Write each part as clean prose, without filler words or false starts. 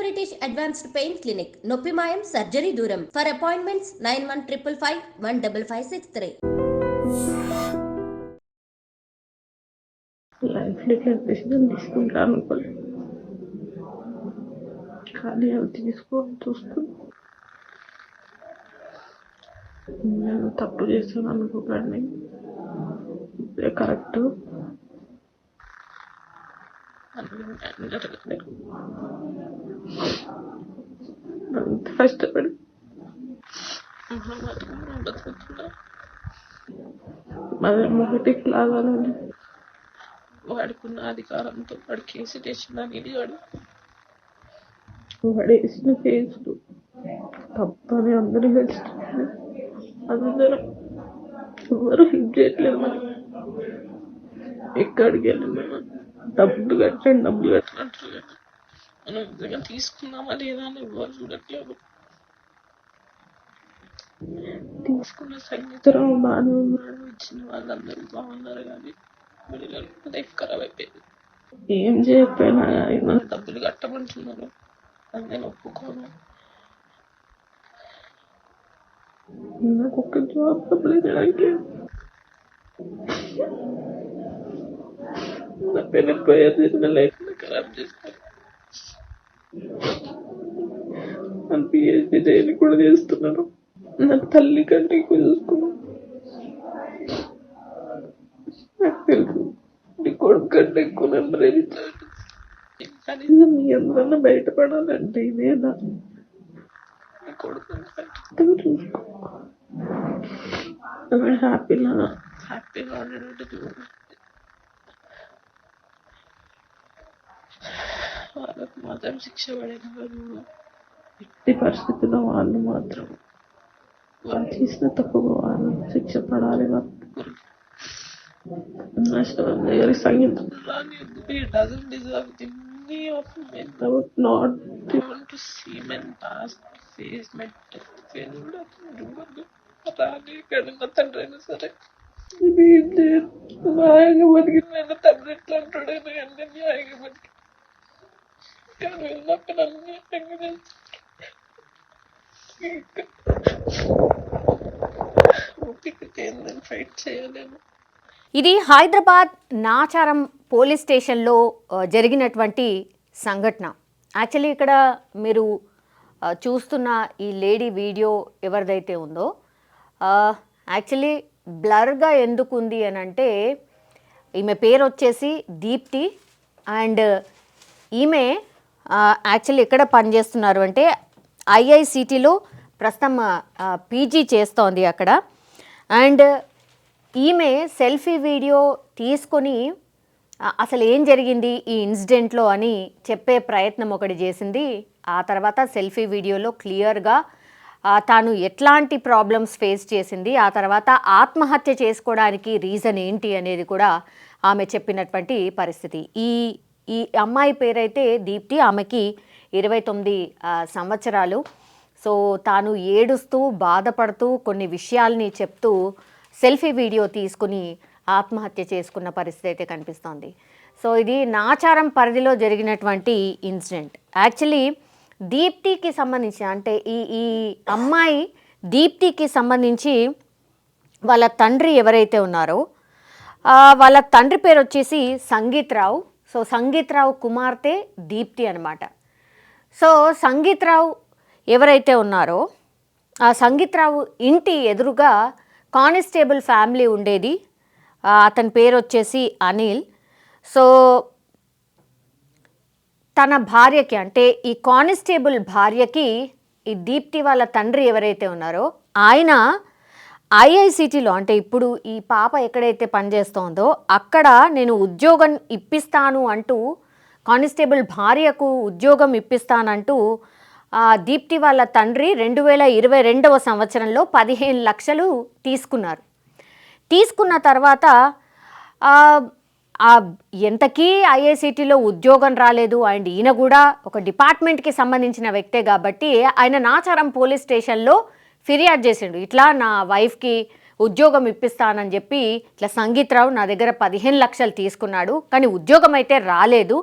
British Advanced Pain Clinic, నొప్పి మాయం surgery దూరం. For appointments 9155515563. లైఫ్లో ఇట్లా డెసిజన్ తీసుకుంటాను అనుకోలేదు, కానీ అవి తీసుకోవాలని చూస్తుంది. నేను తప్పు చేస్తాను అనుకోకండి, ఇదే కరెక్ట్ అంత కష్టపడి మరి మొదటికి లాగాలని వాడుకున్న అధికారంతో వాడు కేసు తెచ్చిన నిలిగాడు. వాడు వేసిన కేసులు తప్పని అందరూ తెలుస్తుంది. అందరూ ఎవరు హిట్ చేయట్లేదు. మనం ఎక్కడికి వెళ్ళినా డబ్బులు కట్టంటారు మనం నిజంగా తీసుకున్నామా లేదా అని ఎవరు చూడట్లేదు. తీసుకున్న సంగీతరావు బాగానే ఉన్నాడు, ఇచ్చిన వాళ్ళందరూ బాగున్నారు, కానీ లైఫ్ ఖరాబ్ అయిపోయింది. ఏం చేయకపోయినా ఆయన డబ్బులు కట్టమంటున్నారు, అది నేను ఒప్పుకోను. నాకు ఒక్క జాబ్ డబ్బులు ఇవ్వడానికి నా పెళ్ళిపోయేది, నా లైఫ్ ఖరాబ్ చేస్తారు. నన్ను పిహెచ్డి చేయని కూడా చేస్తున్నారు. నా తల్లి కంటే ఎక్కువ చూసుకున్నాను. నాకు తెలుసు నీ కొడుకు కంటే ఎక్కువ నన్ను ప్రేమించాలి. కనీసం మీ అందరన్నా బయటపడాలంటే ఇదేనా? నీ కొడుకు చూసుకో, హ్యాపీగా ఉండేటట్టు చూడండి. వాళ్ళకు మాత్రం శిక్ష పడిన ఎట్టి పరిస్థితుల్లో వాళ్ళు మాత్రం వాళ్ళు చేసిన తప్పుగా వాళ్ళు శిక్ష పడాలి. నష్టం దగ్గర సంగీతం not to see men pass face men తండ్రి అయినా సరే ఇది న్యాయంగా బతికిన తండ్రి ఎట్లా అంటాడు, అన్ని న్యాయంగా బతికి ఫైట్ చేయలేము. ఇది హైదరాబాద్ నాచారం పోలీస్ స్టేషన్లో జరిగినటువంటి సంఘటన. యాక్చువల్లీ ఇక్కడ మీరు చూస్తున్న ఈ లేడీ వీడియో ఎవరిదైతే ఉందో యాక్చువల్లీ బ్లర్గా ఎందుకు ఉంది అని అంటే, ఈమె పేరు వచ్చేసి దీప్తి అండ్ ఈమె యాక్చువల్లీ ఎక్కడ పనిచేస్తున్నారు అంటే ఐఐసిటీలో ప్రస్తుతం పీజీ చేస్తోంది అక్కడ. అండ్ ఈమె సెల్ఫీ వీడియో తీసుకొని అసలు ఏం జరిగింది ఈ ఇన్సిడెంట్లో అని చెప్పే ప్రయత్నం ఒకటి చేసింది. ఆ తర్వాత సెల్ఫీ వీడియోలో క్లియర్గా తాను ఎట్లాంటి ప్రాబ్లమ్స్ ఫేస్ చేసింది, ఆ తర్వాత ఆత్మహత్య చేసుకోవడానికి రీజన్ ఏంటి అనేది కూడా ఆమె చెప్పినటువంటి పరిస్థితి. ఈ అమ్మాయి పేరైతే దీప్తి, ఆమెకి 29 సంవత్సరాలు. సో తాను ఏడుస్తూ బాధపడుతూ కొన్ని విషయాల్ని చెప్తూ సెల్ఫీ వీడియో తీసుకుని ఆత్మహత్య చేసుకున్న పరిస్థితి అయితే కనిపిస్తోంది. సో ఇది నాచారం పరిధిలో జరిగినటువంటి ఇన్సిడెంట్. యాక్చువల్లీ దీప్తికి సంబంధించి అంటే ఈ అమ్మాయి దీప్తికి సంబంధించి వాళ్ళ తండ్రి ఎవరైతే ఉన్నారో వాళ్ళ తండ్రి పేరు వచ్చేసి సంగీత్ రావు. సో సంగీత్ రావు కుమార్తె దీప్తి అనమాట. సో సంగీత్ రావు ఎవరైతే ఉన్నారో ఆ సంగీత్ రావు ఇంటి ఎదురుగా కానిస్టేబుల్ ఫ్యామిలీ ఉండేది. అతని పేరు వచ్చేసి అనిల్. సో తన భార్యకి అంటే ఈ కానిస్టేబుల్ భార్యకి ఈ దీప్తి వాళ్ళ తండ్రి ఎవరైతే ఉన్నారో ఆయన ఐఐసిటీలో అంటే ఇప్పుడు ఈ పాప ఎక్కడైతే పనిచేస్తోందో అక్కడ నేను ఉద్యోగం ఇప్పిస్తాను అంటూ కానిస్టేబుల్ భార్యకు ఉద్యోగం ఇప్పిస్తానంటూ దీప్తి వాళ్ళ తండ్రి 2022వ సంవత్సరంలో 15 లక్షలు తీసుకున్నారు. తీసుకున్న తర్వాత ఎంతకీ ఐఐసిటీలో ఉద్యోగం రాలేదు. అండ్ ఈయన కూడా ఒక డిపార్ట్మెంట్కి సంబంధించిన వ్యక్తే కాబట్టి ఆయన నాచారం పోలీస్ స్టేషన్లో ఫిర్యాదు చేసిండు, ఇట్లా నా వైఫ్కి ఉద్యోగం ఇప్పిస్తానని చెప్పి ఇట్లా సంగీతరావు నా దగ్గర 15 లక్షలు తీసుకున్నాడు, కానీ ఉద్యోగం అయితే రాలేదు,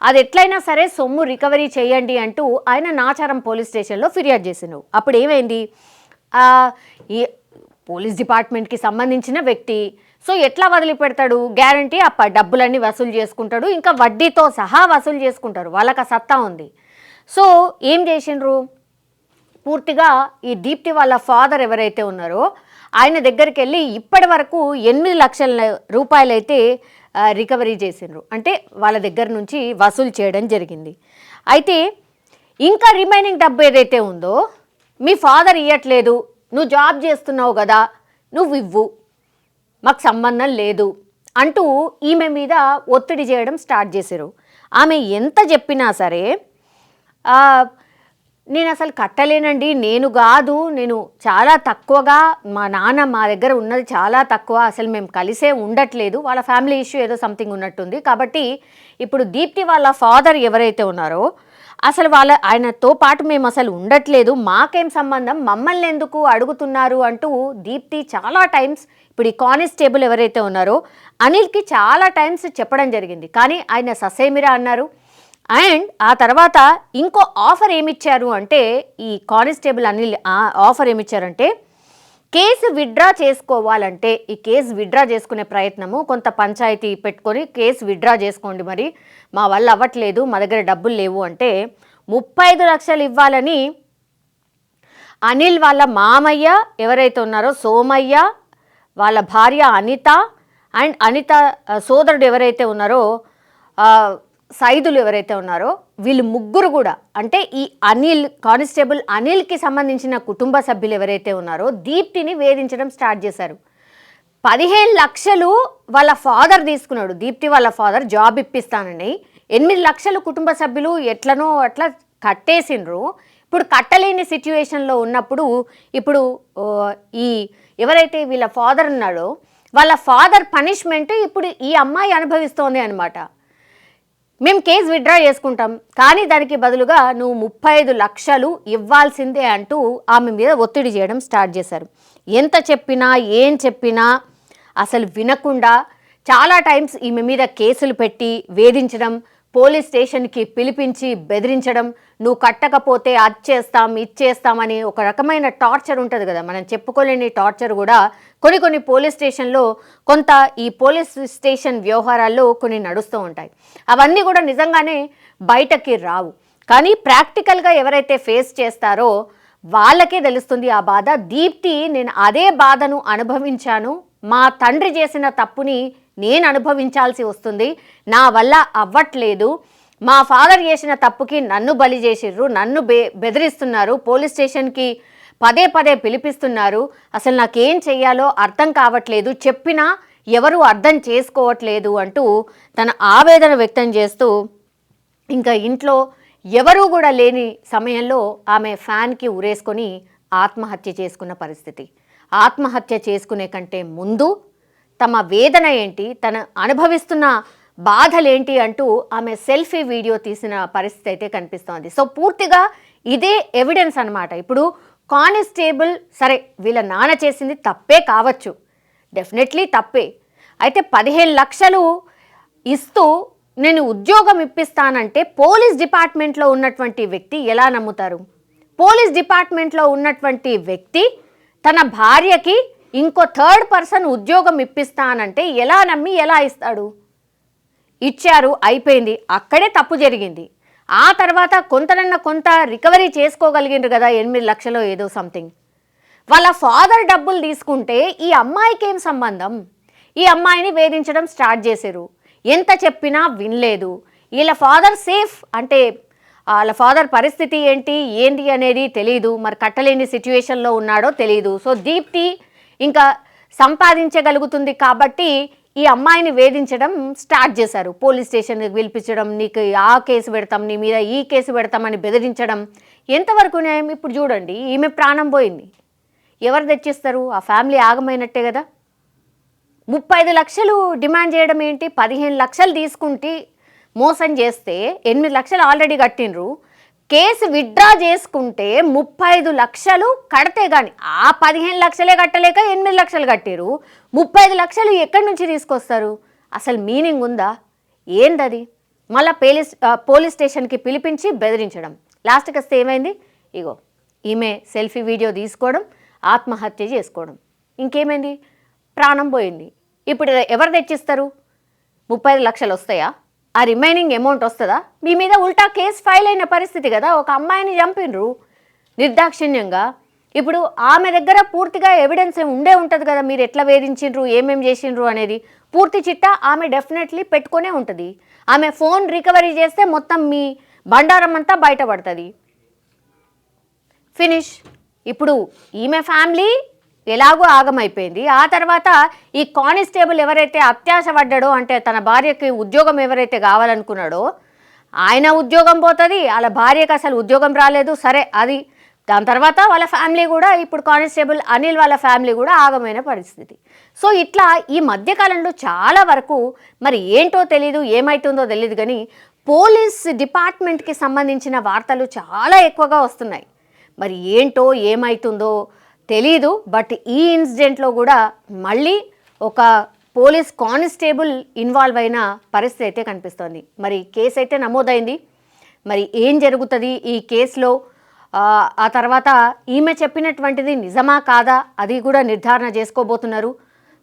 అది ఎట్లయినా సరే సొమ్ము రికవరీ చేయండి అంటూ ఆయన నాచారం పోలీస్ స్టేషన్లో ఫిర్యాదు చేసినావు. అప్పుడు ఏమైంది, ఈ పోలీస్ డిపార్ట్మెంట్కి సంబంధించిన వ్యక్తి, సో ఎట్లా వదిలిపెడతాడు, గ్యారంటీ ఆ డబ్బులన్నీ వసూలు చేసుకుంటాడు, ఇంకా వడ్డీతో సహా వసూలు చేసుకుంటారు, వాళ్ళకి ఆ సత్తా ఉంది. సో ఏం చేసిండ్రు, పూర్తిగా ఈ దీప్తి వాళ్ళ ఫాదర్ ఎవరైతే ఉన్నారో ఆయన దగ్గరికి వెళ్ళి ఇప్పటి వరకు 8 లక్షల రూపాయలు అయితే రికవరీ చేసిండ్రు, అంటే వాళ్ళ దగ్గర నుంచి వసూలు చేయడం జరిగింది. అయితే ఇంకా రిమైనింగ్ డబ్బు ఏదైతే ఉందో మీ ఫాదర్ ఇవ్వట్లేదు, నువ్వు జాబ్ చేస్తున్నావు కదా, నువ్వు ఇవ్వు, మాకు సంబంధం లేదు అంటూ ఈమె మీద ఒత్తిడి చేయడం స్టార్ట్ చేశారు. ఆమె ఎంత చెప్పినా సరే నేను అసలు కట్టలేనండి, నేను కాదు, నేను చాలా తక్కువగా, మా నాన్న మా దగ్గర ఉన్నది చాలా తక్కువ, అసలు మేము కలిసే ఉండట్లేదు, వాళ్ళ ఫ్యామిలీ ఇష్యూ ఏదో సంథింగ్ ఉన్నట్టుంది. కాబట్టి ఇప్పుడు దీప్తి వాళ్ళ ఫాదర్ ఎవరైతే ఉన్నారో అసలు ఆయనతో పాటు మేము అసలు ఉండట్లేదు, మాకేం సంబంధం, మమ్మల్ని ఎందుకు అడుగుతున్నారు అంటూ దీప్తి చాలా టైమ్స్, ఇప్పుడు ఈ కానిస్టేబుల్ ఎవరైతే ఉన్నారో అనిల్కి చాలా టైమ్స్ చెప్పడం జరిగింది, కానీ ఆయన ససేమిరా అన్నారు. అండ్ ఆ తర్వాత ఇంకో ఆఫర్ ఏమిచ్చారు అంటే, ఈ కానిస్టేబుల్ అనిల్ ఆఫర్ ఏమిచ్చారంటే, కేసు విత్డ్రా చేసుకోవాలంటే, ఈ కేసు విత్డ్రా చేసుకునే ప్రయత్నము కొంత పంచాయతీ పెట్టుకొని కేసు విత్డ్రా చేసుకోండి, మరి మా వల్ల అవ్వట్లేదు, మా దగ్గర డబ్బులు లేవు అంటే 35 లక్షలు ఇవ్వాలని అనిల్ వాళ్ళ మామయ్య ఎవరైతే ఉన్నారో సోమయ్య, వాళ్ళ భార్య అనిత అండ్ అనిత సోదరుడు ఎవరైతే ఉన్నారో సైదులు ఎవరైతే ఉన్నారో వీళ్ళు ముగ్గురు కూడా, అంటే ఈ అనిల్ కానిస్టేబుల్ అనిల్కి సంబంధించిన కుటుంబ సభ్యులు ఎవరైతే ఉన్నారో దీప్తిని వేధించడం స్టార్ట్ చేశారు. 15 లక్షలు వాళ్ళ ఫాదర్ తీసుకున్నాడు, దీప్తి వాళ్ళ ఫాదర్ జాబ్ ఇప్పిస్తానని 8 లక్షలు కుటుంబ సభ్యులు ఎట్లనో అట్లా కట్టేసిండ్రు. ఇప్పుడు కట్టలేని సిచ్యువేషన్లో ఉన్నప్పుడు ఇప్పుడు ఈ ఎవరైతే వీళ్ళ ఫాదర్ ఉన్నాడో వాళ్ళ ఫాదర్ పనిష్మెంట్ ఇప్పుడు ఈ అమ్మాయి అనుభవిస్తోంది అనమాట. మేము కేసు విత్డ్రా చేసుకుంటాం, కానీ దానికి బదులుగా నువ్వు 35 లక్షలు ఇవ్వాల్సిందే అంటూ ఆమె మీద ఒత్తిడి చేయడం స్టార్ట్ చేశారు. ఎంత చెప్పినా ఏం చెప్పినా అసలు వినకుండా చాలా టైమ్స్ ఈమె మీద కేసులు పెట్టి వేధించడం, పోలీస్ స్టేషన్కి పిలిపించి బెదిరించడం, నువ్వు కట్టకపోతే అది చేస్తాం ఇది చేస్తామని ఒక రకమైన టార్చర్ ఉంటుంది కదా, మనం చెప్పుకోలేని టార్చర్ కూడా కొన్ని పోలీస్ స్టేషన్లో కొంత ఈ పోలీస్ స్టేషన్ వ్యవహారాల్లో కొన్ని నడుస్తూ ఉంటాయి. అవన్నీ కూడా నిజంగానే బయటకి రావు, కానీ ప్రాక్టికల్గా ఎవరైతే ఫేస్ చేస్తారో వాళ్ళకే తెలుస్తుంది ఆ బాధ. దీప్తి నేను అదే బాధను అనుభవించాను, మా తండ్రి చేసిన తప్పుని నేను అనుభవించాల్సి వస్తుంది, నా వల్ల అవ్వట్లేదు, మా ఫాదర్ చేసిన తప్పుకి నన్ను బలి చేసిర్రు, నన్ను బెదిరిస్తున్నారు, పోలీస్ స్టేషన్కి పదే పిలిపిస్తున్నారు, అసలు నాకేం చెయ్యాలో అర్థం కావట్లేదు, చెప్పినా ఎవరు అర్థం చేసుకోవట్లేదు అంటూ తన ఆవేదన వ్యక్తం చేస్తూ ఇంకా ఇంట్లో ఎవరూ కూడా లేని సమయంలో ఆమె ఫ్యాన్కి ఉరేసుకొని ఆత్మహత్య చేసుకున్న పరిస్థితి. ఆత్మహత్య చేసుకునే కంటే ముందు తమ వేదన ఏంటి, తన అనుభవిస్తున్న బాధలేంటి అంటూ ఆమె సెల్ఫీ వీడియో తీసిన పరిస్థితి అయితే కనిపిస్తోంది. సో పూర్తిగా ఇదే ఎవిడెన్స్ అనమాట. ఇప్పుడు కానిస్టేబుల్ సరే వీళ్ళ నాన్న చేసింది తప్పే కావచ్చు, డెఫినెట్లీ తప్పే, అయితే 15 లక్షలు ఇస్తూ నేను ఉద్యోగం ఇప్పిస్తానంటే పోలీస్ డిపార్ట్మెంట్లో ఉన్నటువంటి వ్యక్తి ఎలా నమ్ముతారు? పోలీస్ డిపార్ట్మెంట్లో ఉన్నటువంటి వ్యక్తి తన భార్యకి ఇంకో థర్డ్ పర్సన్ ఉద్యోగం ఇప్పిస్తానంటే ఎలా నమ్మి ఎలా ఇస్తాడు? ఇచ్చారు, అయిపోయింది, అక్కడే తప్పు జరిగింది. ఆ తర్వాత కొంత రికవరీ చేసుకోగలిగిండ్రు కదా, 8 లక్షలు ఏదో సంథింగ్. వాళ్ళ ఫాదర్ డబ్బులు తీసుకుంటే ఈ అమ్మాయికి ఏం సంబంధం? ఈ అమ్మాయిని వేధించడం స్టార్ట్ చేశారు, ఎంత చెప్పినా వినలేదు. వీళ్ళ ఫాదర్ సేఫ్ అంటే వాళ్ళ ఫాదర్ పరిస్థితి ఏంటి అనేది తెలియదు, మరి కట్టలేని సిచ్యువేషన్లో ఉన్నాడో తెలియదు. సో దీప్తి ఇంకా సంపాదించగలుగుతుంది కాబట్టి ఈ అమ్మాయిని వేధించడం స్టార్ట్ చేశారు, పోలీస్ స్టేషన్కి పిలిపించడం, నీకు ఆ కేసు పెడతాం, నీ మీద ఈ కేసు పెడతామని బెదిరించడం. ఎంతవరకు న్యాయం? ఇప్పుడు చూడండి, ఈమె ప్రాణం పోయింది, ఎవరు తెచ్చిస్తారు? ఆ ఫ్యామిలీ ఆగమైనట్టే కదా. 35 లక్షలు డిమాండ్ చేయడం ఏంటి? 15 లక్షలు తీసుకుంటే మోసం చేస్తే 8 లక్షలు ఆల్రెడీ కట్టినరు, కేసు విత్డ్రా చేసుకుంటే 35 లక్షలు కడితే కానీ ఆ 15 లక్షలే కట్టలేక 8 లక్షలు కట్టారు. 35 లక్షలు ఎక్కడి నుంచి తీసుకొస్తారు? అసలు మీనింగ్ ఉందా? ఏందది? మళ్ళీ పోలీస్ స్టేషన్కి పిలిపించి బెదిరించడం. లాస్ట్కి వస్తే ఏమైంది? ఇగో ఈమె సెల్ఫీ వీడియో తీసుకోవడం, ఆత్మహత్య చేసుకోవడం. ఇంకేమైంది? ప్రాణం పోయింది. ఇప్పుడు ఎవరు తెచ్చిస్తారు? 35 లక్షలు వస్తాయా? ఆ రిమైనింగ్ అమౌంట్ వస్తుందా? మీ మీద ఉల్టా కేసు ఫైల్ అయిన పరిస్థితి కదా. ఒక అమ్మాయిని చంపినరు నిర్దాక్షిణ్యంగా. ఇప్పుడు ఆమె దగ్గర పూర్తిగా ఎవిడెన్స్ ఉండే ఉంటుంది కదా, మీరు ఎట్లా వేధించిండ్రు, ఏమేం చేసిండ్రు అనేది పూర్తి చిట్టా ఆమె డెఫినెట్లీ పెట్టుకునే ఉంటుంది. ఆమె ఫోన్ రికవరీ చేస్తే మొత్తం మీ బండారం అంతా బయటపడుతుంది. ఫినిష్. ఇప్పుడు ఈమె ఫ్యామిలీ ఎలాగో ఆగమైపోయింది. ఆ తర్వాత ఈ కానిస్టేబుల్ ఎవరైతే అత్యాశ పడ్డాడో, అంటే తన భార్యకి ఉద్యోగం ఎవరైతే కావాలనుకున్నాడో ఆయన ఉద్యోగం పోతుంది, వాళ్ళ భార్యకి అసలు ఉద్యోగం రాలేదు. సరే అది దాని తర్వాత వాళ్ళ ఫ్యామిలీ కూడా, ఇప్పుడు కానిస్టేబుల్ అనిల్ వాళ్ళ ఫ్యామిలీ కూడా ఆగమైన పరిస్థితి. సో ఇట్లా ఈ మధ్యకాలంలో చాలా వరకు మరి ఏంటో తెలీదు, ఏమవుతుందో తెలియదు, కానీ పోలీస్ డిపార్ట్మెంట్కి సంబంధించిన వార్తలు చాలా ఎక్కువగా వస్తున్నాయి. మరి ఏంటో ఏమవుతుందో తెలీదు. బట్ ఈ ఇన్సిడెంట్లో కూడా మళ్ళీ ఒక పోలీస్ కానిస్టేబుల్ ఇన్వాల్వ్ అయిన పరిస్థితి అయితే కనిపిస్తోంది. మరి కేసు అయితే నమోదైంది. మరి ఏం జరుగుతుంది ఈ కేసులో? ఆ తర్వాత ఈమె చెప్పినటువంటిది నిజమా కాదా అది కూడా నిర్ధారణ చేసుకోబోతున్నారు.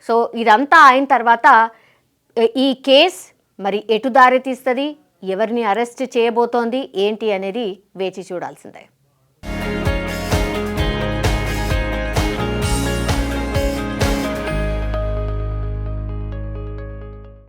సో ఇదంతా అయిన తర్వాత ఈ కేస్ మరి ఎటు దారి తీస్తుంది, ఎవరిని అరెస్ట్ చేయబోతోంది ఏంటి అనేది వేచి చూడాల్సిందే.